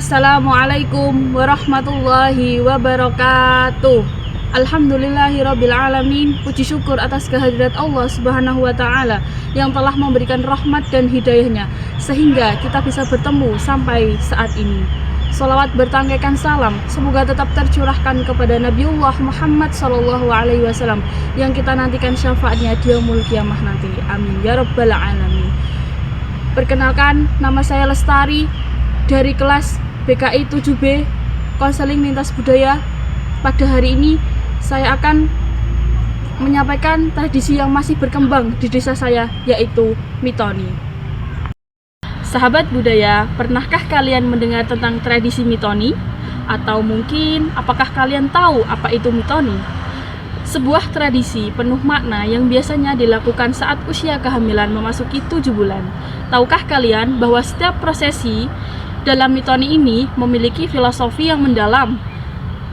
Assalamualaikum warahmatullahi wabarakatuh. Alhamdulillahirabbil alamin. Puji syukur atas kehadirat Allah Subhanahu wa taala yang telah memberikan rahmat dan hidayahnya sehingga kita bisa bertemu sampai saat ini. Salawat bertangkaikan salam semoga tetap tercurahkan kepada Nabiullah Muhammad SAW yang kita nantikan syafaatnya di yaumul kiamah nanti. Amin ya rabbal alamin. Perkenalkan, nama saya Lestari dari kelas BKI 7B Konseling Lintas Budaya. Pada hari ini saya akan menyampaikan tradisi yang masih berkembang di desa saya, yaitu mitoni. Sahabat budaya, pernahkah kalian mendengar tentang tradisi mitoni? Atau mungkin apakah kalian tahu apa itu mitoni? Sebuah tradisi penuh makna yang biasanya dilakukan saat usia kehamilan memasuki 7 bulan. Tahukah kalian bahwa setiap prosesi dalam mitoni ini memiliki filosofi yang mendalam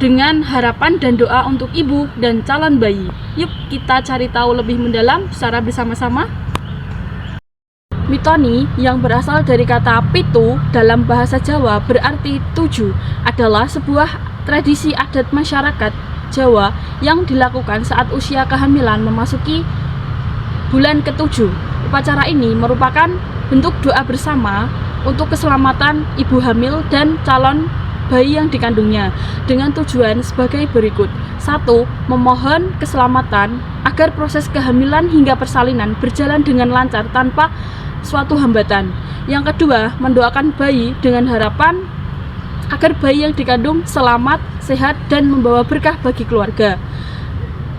dengan harapan dan doa untuk ibu dan calon bayi. Yuk kita cari tahu lebih mendalam secara bersama-sama. Mitoni yang berasal dari kata pitu dalam bahasa Jawa berarti 7 adalah sebuah tradisi adat masyarakat Jawa yang dilakukan saat usia kehamilan memasuki bulan ke-7. Upacara ini merupakan bentuk doa bersama untuk keselamatan ibu hamil dan calon bayi yang dikandungnya dengan tujuan sebagai berikut. 1. Memohon keselamatan agar proses kehamilan hingga persalinan berjalan dengan lancar tanpa suatu hambatan. Yang kedua, mendoakan bayi dengan harapan agar bayi yang dikandung selamat, sehat, dan membawa berkah bagi keluarga.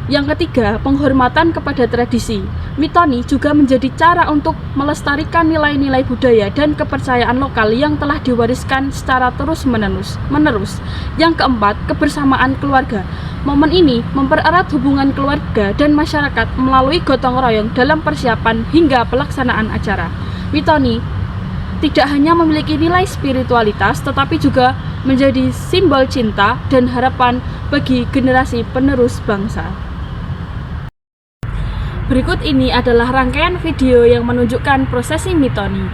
Yang ketiga, penghormatan kepada tradisi. Mitoni juga menjadi cara untuk melestarikan nilai-nilai budaya dan kepercayaan lokal yang telah diwariskan secara terus-menerus. Yang keempat, kebersamaan keluarga. Momen ini mempererat hubungan keluarga dan masyarakat melalui gotong royong dalam persiapan hingga pelaksanaan acara. Mitoni tidak hanya memiliki nilai spiritualitas, tetapi juga menjadi simbol cinta dan harapan bagi generasi penerus bangsa. Berikut ini adalah rangkaian video yang menunjukkan prosesi mitoni,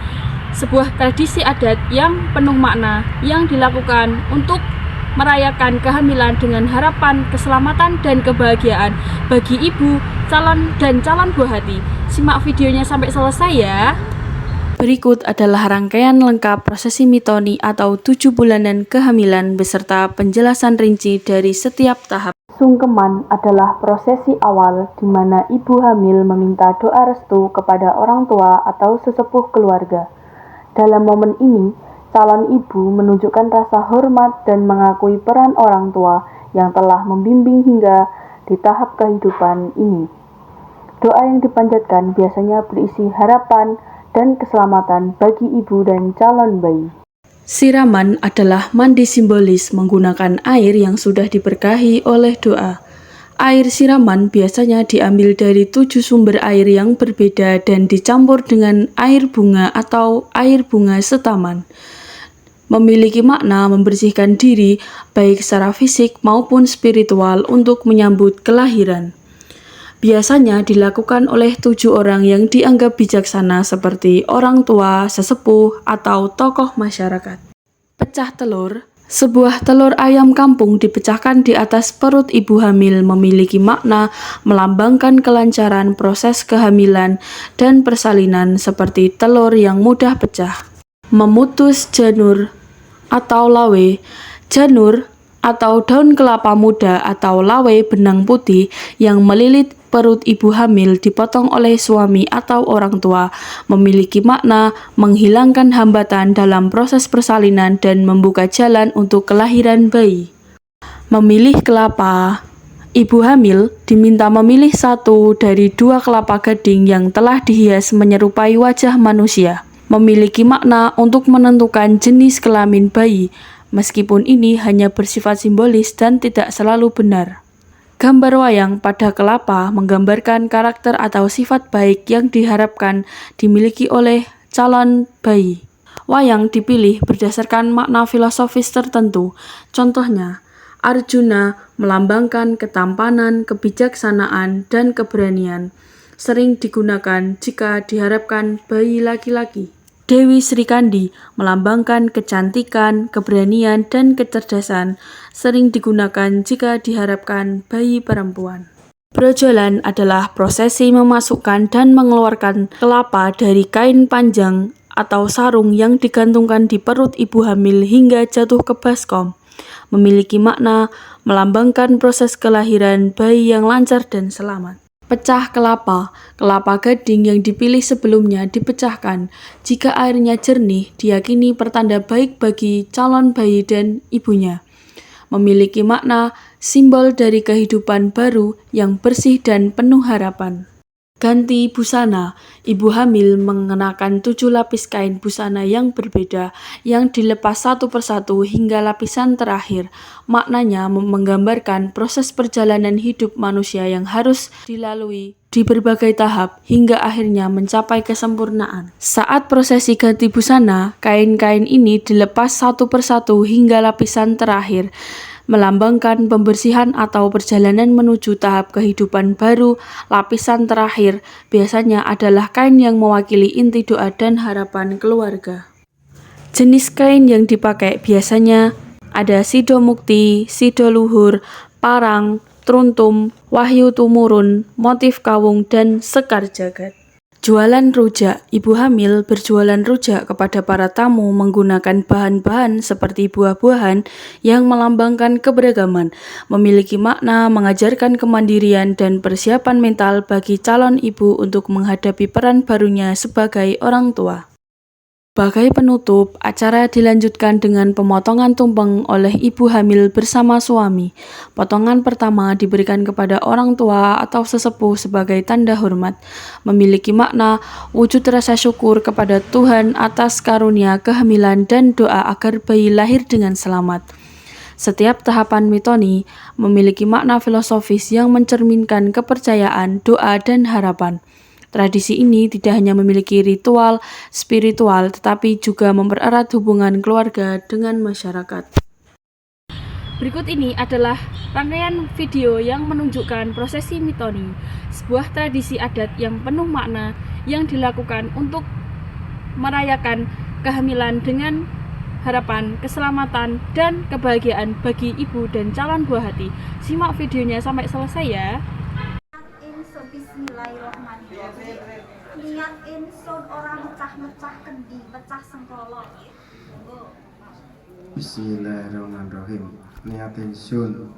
sebuah tradisi adat yang penuh makna yang dilakukan untuk merayakan kehamilan dengan harapan keselamatan dan kebahagiaan bagi ibu, calon buah hati. Simak videonya sampai selesai ya. Berikut adalah rangkaian lengkap prosesi mitoni atau 7 bulanan kehamilan beserta penjelasan rinci dari setiap tahap. Sungkeman adalah prosesi awal di mana ibu hamil meminta doa restu kepada orang tua atau sesepuh keluarga. Dalam momen ini, calon ibu menunjukkan rasa hormat dan mengakui peran orang tua yang telah membimbing hingga di tahap kehidupan ini. Doa yang dipanjatkan biasanya berisi harapan dan keselamatan bagi ibu dan calon bayi. Siraman adalah mandi simbolis menggunakan air yang sudah diberkahi oleh doa. Air siraman biasanya diambil dari 7 sumber air yang berbeda dan dicampur dengan air bunga atau air bunga setaman. Memiliki makna membersihkan diri baik secara fisik maupun spiritual untuk menyambut kelahiran. Biasanya dilakukan oleh 7 orang yang dianggap bijaksana seperti orang tua, sesepuh, atau tokoh masyarakat. Pecah telur. Sebuah telur ayam kampung dipecahkan di atas perut ibu hamil memiliki makna melambangkan kelancaran proses kehamilan dan persalinan seperti telur yang mudah pecah. Memutus janur atau lawe. Janur atau daun kelapa muda atau lawe benang putih yang melilit perut ibu hamil dipotong oleh suami atau orang tua, memiliki makna menghilangkan hambatan dalam proses persalinan dan membuka jalan untuk kelahiran bayi. Memilih kelapa. Ibu hamil diminta memilih 1 dari 2 kelapa gading yang telah dihias menyerupai wajah manusia, memiliki makna untuk menentukan jenis kelamin bayi, meskipun ini hanya bersifat simbolis dan tidak selalu benar. Gambar wayang pada kelapa menggambarkan karakter atau sifat baik yang diharapkan dimiliki oleh calon bayi. Wayang dipilih berdasarkan makna filosofis tertentu. Contohnya, Arjuna melambangkan ketampanan, kebijaksanaan, dan keberanian. Sering digunakan jika diharapkan bayi laki-laki. Dewi Sri Kandi melambangkan kecantikan, keberanian, dan kecerdasan, sering digunakan jika diharapkan bayi perempuan. Brojolan adalah prosesi memasukkan dan mengeluarkan kelapa dari kain panjang atau sarung yang digantungkan di perut ibu hamil hingga jatuh ke baskom. Memiliki makna melambangkan proses kelahiran bayi yang lancar dan selamat. Pecah kelapa. Kelapa gading yang dipilih sebelumnya dipecahkan. Jika airnya jernih, diyakini pertanda baik bagi calon bayi dan ibunya. Memiliki makna simbol dari kehidupan baru yang bersih dan penuh harapan. Ganti busana. Ibu hamil mengenakan 7 lapis kain busana yang berbeda yang dilepas satu persatu hingga lapisan terakhir. Maknanya menggambarkan proses perjalanan hidup manusia yang harus dilalui di berbagai tahap hingga akhirnya mencapai kesempurnaan. Saat prosesi ganti busana, kain-kain ini dilepas satu persatu hingga lapisan terakhir, melambangkan pembersihan atau perjalanan menuju tahap kehidupan baru. Lapisan terakhir biasanya adalah kain yang mewakili inti doa dan harapan keluarga. Jenis kain yang dipakai biasanya ada sido mukti, sido luhur, parang, truntum, wahyu tumurun, motif kawung, dan sekar jagat. Jualan rujak. Ibu hamil berjualan rujak kepada para tamu menggunakan bahan-bahan seperti buah-buahan yang melambangkan keberagaman, memiliki makna mengajarkan kemandirian dan persiapan mental bagi calon ibu untuk menghadapi peran barunya sebagai orang tua. Sebagai penutup, acara dilanjutkan dengan pemotongan tumpeng oleh ibu hamil bersama suami. Potongan pertama diberikan kepada orang tua atau sesepuh sebagai tanda hormat, memiliki makna wujud rasa syukur kepada Tuhan atas karunia kehamilan dan doa agar bayi lahir dengan selamat. Setiap tahapan mitoni memiliki makna filosofis yang mencerminkan kepercayaan, doa, dan harapan. Tradisi ini tidak hanya memiliki ritual spiritual, tetapi juga mempererat hubungan keluarga dengan masyarakat. Berikut ini adalah rangkaian video yang menunjukkan prosesi mitoni, sebuah tradisi adat yang penuh makna yang dilakukan untuk merayakan kehamilan dengan harapan, keselamatan, dan kebahagiaan bagi ibu dan calon buah hati. Simak videonya sampai selesai ya. Bismillahirrahmanirrahim. Niat insun ora mecah-mecah kendi, mecah sengkolo. Bismillahirrahmanirrahim. Niat insun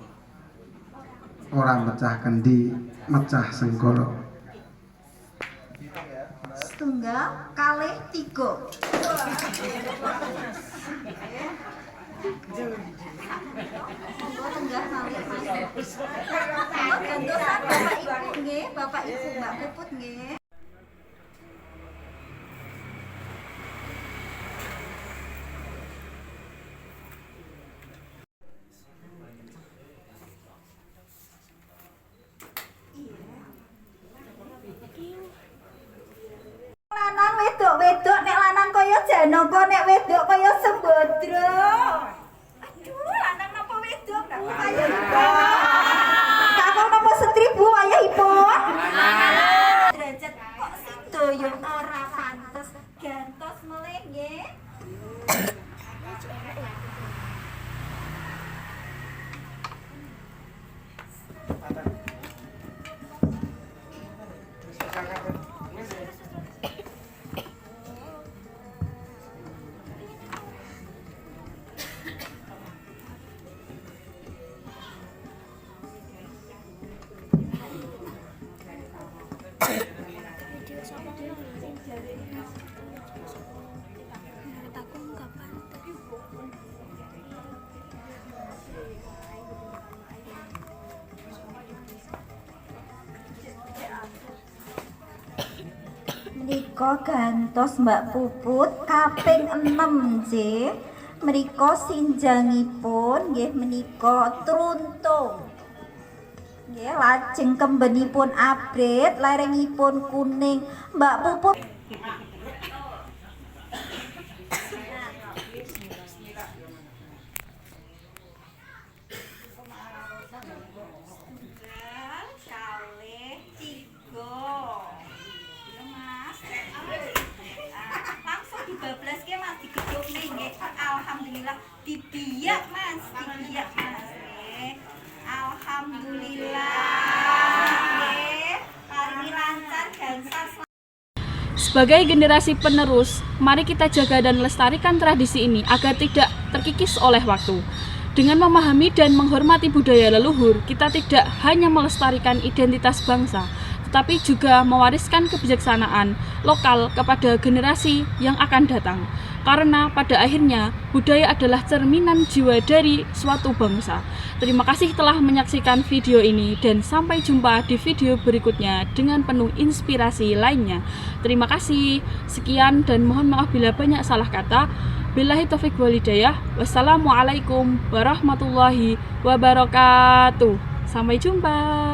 ora mecah kendi, mecah sengkolo. Setunggal kalih tiga. Tenggah malih Mas. Gantosan Bapak Ibu nggih, Bapak Ibu Mbak Puput nggih. Lanang wedok nek lanang kaya Janaka, nek wedok kaya Sembadra. Aduh, lanang napa wedok ndak kaya kakang napa setribu wayahipun. Derajat kok sedaya ora pantes gantos melih nggih. Mriko gantos Mbak Puput kaping 6 J. Mriko sinjangipun nggih menika truntung. Nggih, lajeng kembenipun abrit, lerengipun kuning. Mbak Puput Sebagai generasi penerus, mari kita jaga dan lestarikan tradisi ini agar tidak terkikis oleh waktu. Dengan memahami dan menghormati budaya leluhur, kita tidak hanya melestarikan identitas bangsa, tetapi juga mewariskan kebijaksanaan lokal kepada generasi yang akan datang. Karena pada akhirnya, budaya adalah cerminan jiwa dari suatu bangsa. Terima kasih telah menyaksikan video ini dan sampai jumpa di video berikutnya dengan penuh inspirasi lainnya. Terima kasih. Sekian dan mohon maaf bila banyak salah kata. Billahi taufiq wal hidayah. Wassalamualaikum warahmatullahi wabarakatuh. Sampai jumpa.